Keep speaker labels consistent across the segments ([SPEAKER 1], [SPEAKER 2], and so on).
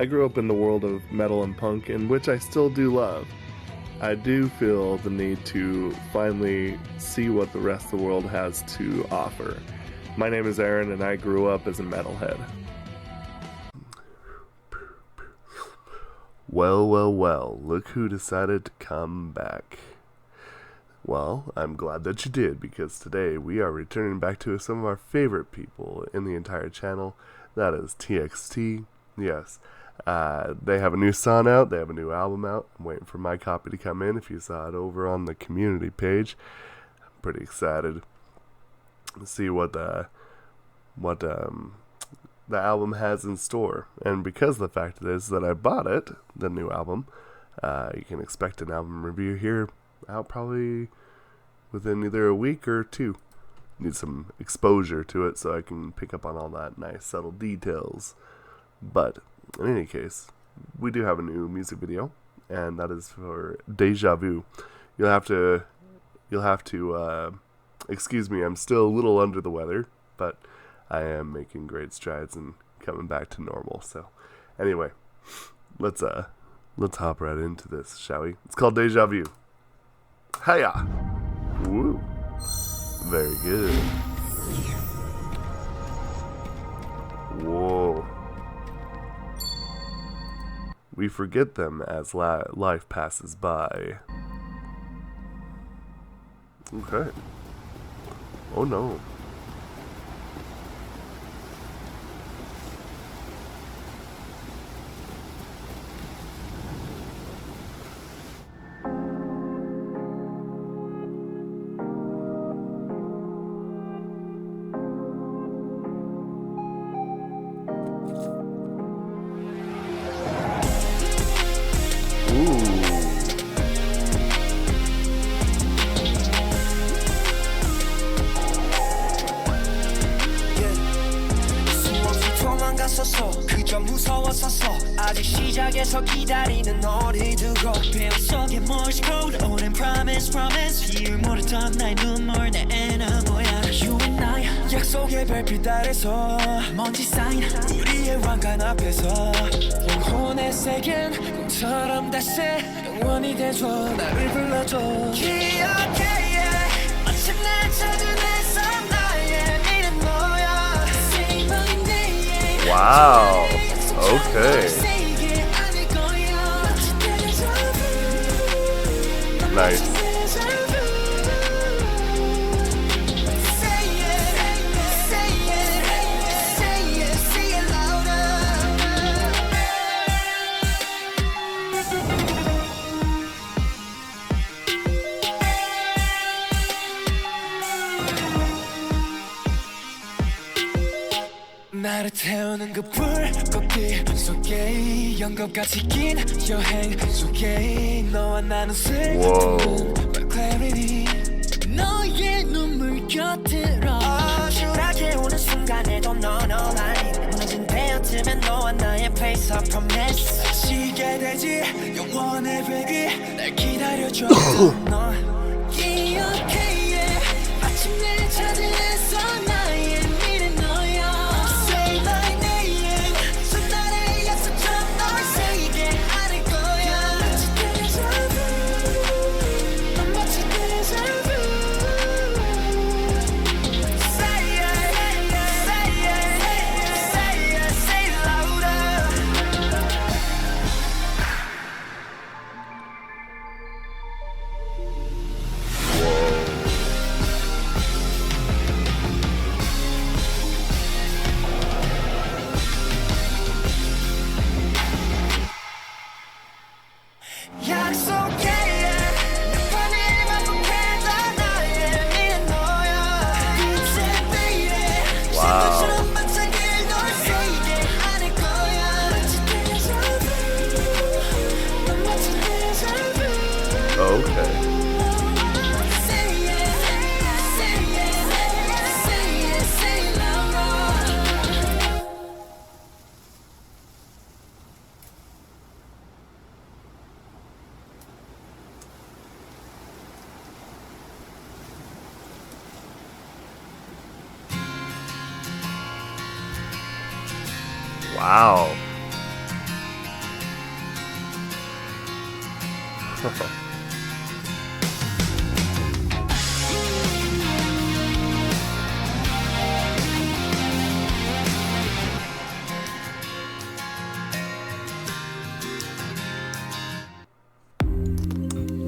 [SPEAKER 1] I grew up in the world of metal and punk, in which I still do love. I do feel the need to finally see what the rest of the world has to offer. My name is Aaron, and I grew up as a metalhead. Well, look who decided to come back. Well, I'm glad that you did, because today we are returning back to some of our favorite people in the entire channel. That is TXT. Yes, they have a new song out, they have a new album out. I'm waiting for my copy to come in. If you saw it over on the community page, I'm pretty excited to see what the album has in store. And because the fact is that I bought it, the new album, you can expect an album review here out probably within either a week or two. Need some exposure to it so I can pick up on all that nice subtle details. But in any case, we do have a new music video, and that is for Deja Vu. You'll have to excuse me, I'm still a little under the weather, but I am making great strides and coming back to normal. So anyway, let's hop right into this, shall we? It's called Deja Vu. Hiya! Woo! Very good. Whoa. We forget them as life passes by. Okay. Oh no.
[SPEAKER 2] 그저 무서웠었어 아직 시작에서 기다리는 너를 두고 배 속에 Morse code 오랜 promise 비율 모르던 나의 눈물 내 애나무야 You and I 약속의 별빛 아래서 먼지 쌓인 우리의 왕관 앞에서 영혼의 색은 꿈처럼 다시 영원히 돼줘 나를 불러줘 기억해 yeah. 마침내 찾은 내 나의 미래 너야 Say my name
[SPEAKER 1] Wow. Okay. Nice.
[SPEAKER 2] 나를 태우는 그 불꽃빛 속에 연극같이 긴 여행 속에 너와 나는 슬픈 clarity 너의 눈물 곁으로 추락해 오는 순간에도 넌 online 무너진 베어트면 너와 나의 place of promise 시게 되지 영원의 베기 날 기다려줘 너 기억해 yeah. 마침내 찾은 애써 나의 미래 너야
[SPEAKER 1] Wow.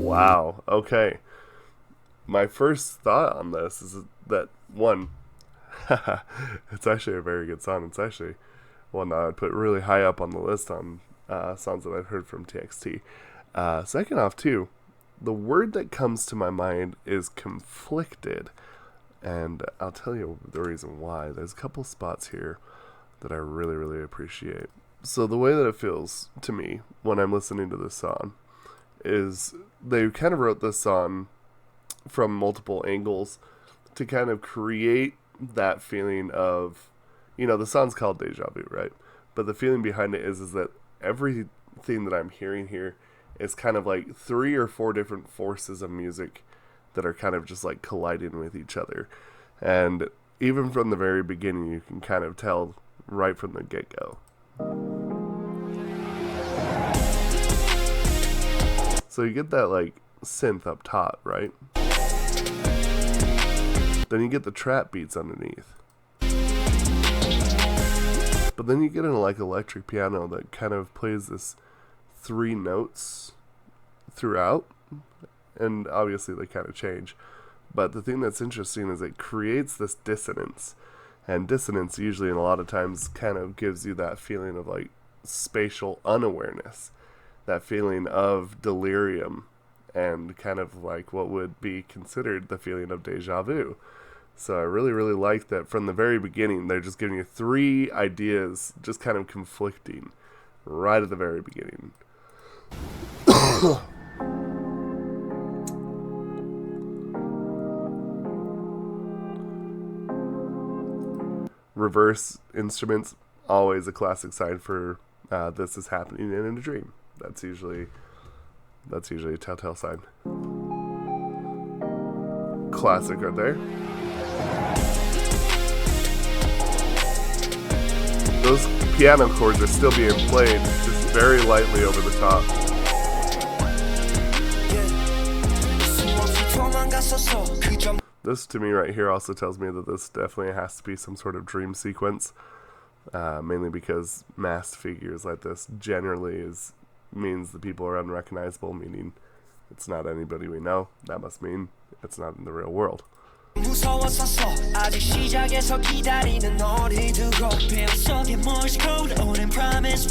[SPEAKER 1] Wow. Okay. My first thought on this is that one, it's actually a very good song. It's actually one that I'd put really high up on the list on songs that I've heard from TXT. Second off, too, the word that comes to my mind is conflicted. And I'll tell you the reason why. There's a couple spots here that I really, really appreciate. So the way that it feels to me when I'm listening to this song is they kind of wrote this song from multiple angles to kind of create that feeling of, the song's called Deja Vu, right? But the feeling behind it is that everything that I'm hearing here is kind of like 3 or 4 different forces of music that are kind of just like colliding with each other. And even from the very beginning, you can kind of tell right from the get-go. So you get that like synth up top, right? Then you get the trap beats underneath. But then you get an like electric piano that kind of plays this 3 notes throughout. And obviously they kind of change. But the thing that's interesting is it creates this dissonance. And dissonance usually and a lot of times kind of gives you that feeling of like spatial unawareness. That feeling of delirium. And kind of like what would be considered the feeling of deja vu. So I really, really like that from the very beginning, they're just giving you 3 ideas just kind of conflicting right at the very beginning. Reverse instruments, always a classic sign for this is happening in a dream. That's usually a telltale sign. Classic right there. Those piano chords are still being played just very lightly over the top. This to me right here also tells me that this definitely has to be some sort of dream sequence. Mainly because masked figures like this generally means the people are unrecognizable, meaning it's not anybody we know. That must mean it's not in the real world. 무서웠었어 아직 시작에서 기다리는 너를 두고 뱃속에 morse 오랜 promise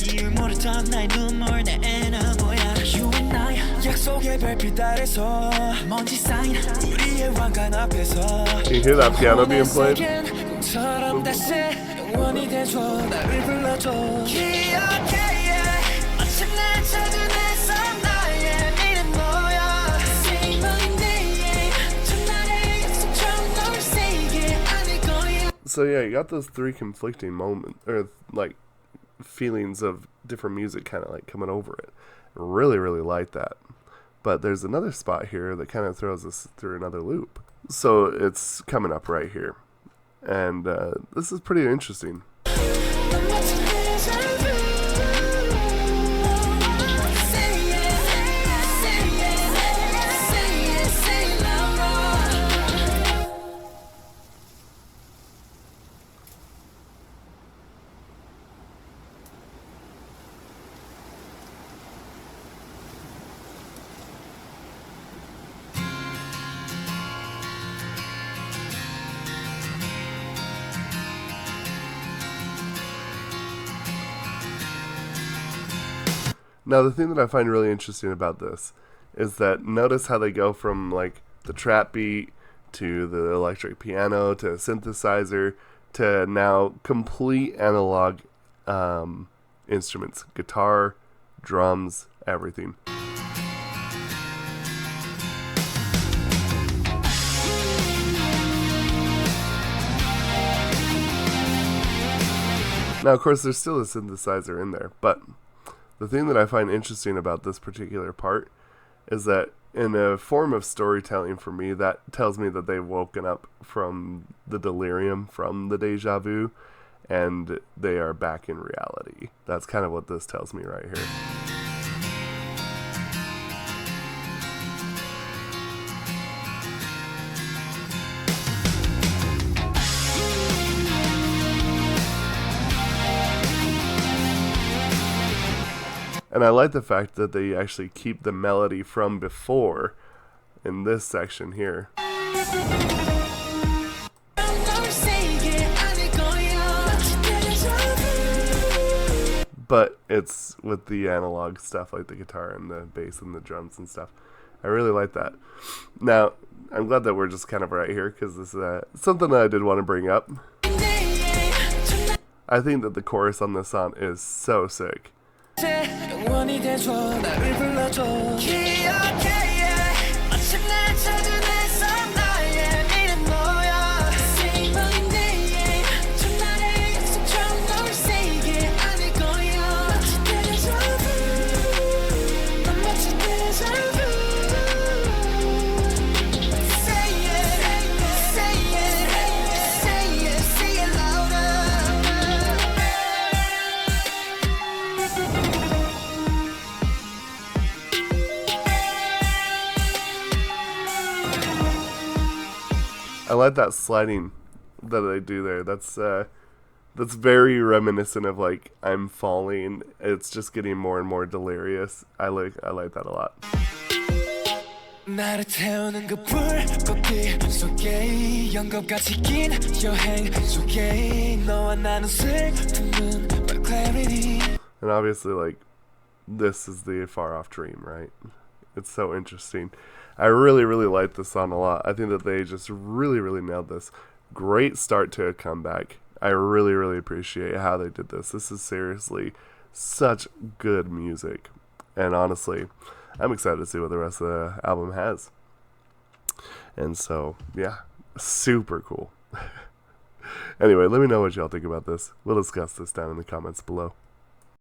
[SPEAKER 1] here 모르던 나의 눈물 내 애나무야 You and I 약속의 별빛 아래서 먼지 쌓인 우리의 왕관 앞에서 Can you hear that piano being played?
[SPEAKER 2] 꿈처럼 다시 영원히 돼줘 나를 불러줘 기억해 마침내 찾은 내 삶 나의 미래 너야 Say my name 전날의 약속처럼 널 세게 안을 거야.
[SPEAKER 1] So yeah, you got those 3 conflicting moments, or like feelings of different music kind of like coming over it. Really, really like that. But there's another spot here that kind of throws us through another loop. So it's coming up right here. And this is pretty interesting. Now, the thing that I find really interesting about this is that notice how they go from like the trap beat to the electric piano to synthesizer to now complete analog instruments, guitar, drums, everything. Now, of course, there's still a synthesizer in there, but the thing that I find interesting about this particular part is that in a form of storytelling for me, that tells me that they've woken up from the delirium, from the deja vu, and they are back in reality. That's kind of what this tells me right here. And I like the fact that they actually keep the melody from before in this section here. But it's with the analog stuff like the guitar and the bass and the drums and stuff. I really like that. Now, I'm glad that we're just kind of right here because this is something that I did want to bring up. I think that the chorus on this song is so sick. I like that sliding that they do there. That's very reminiscent of like I'm Falling. It's just getting more and more delirious. I like that a lot. And obviously, like, this is the Far Off Dream, right? It's so interesting. I really, really like this song a lot. I think that they just really, really nailed this. Great start to a comeback. I really, really appreciate how they did this. This is seriously such good music. And honestly, I'm excited to see what the rest of the album has. And so, yeah, super cool. Anyway, let me know what y'all think about this. We'll discuss this down in the comments below.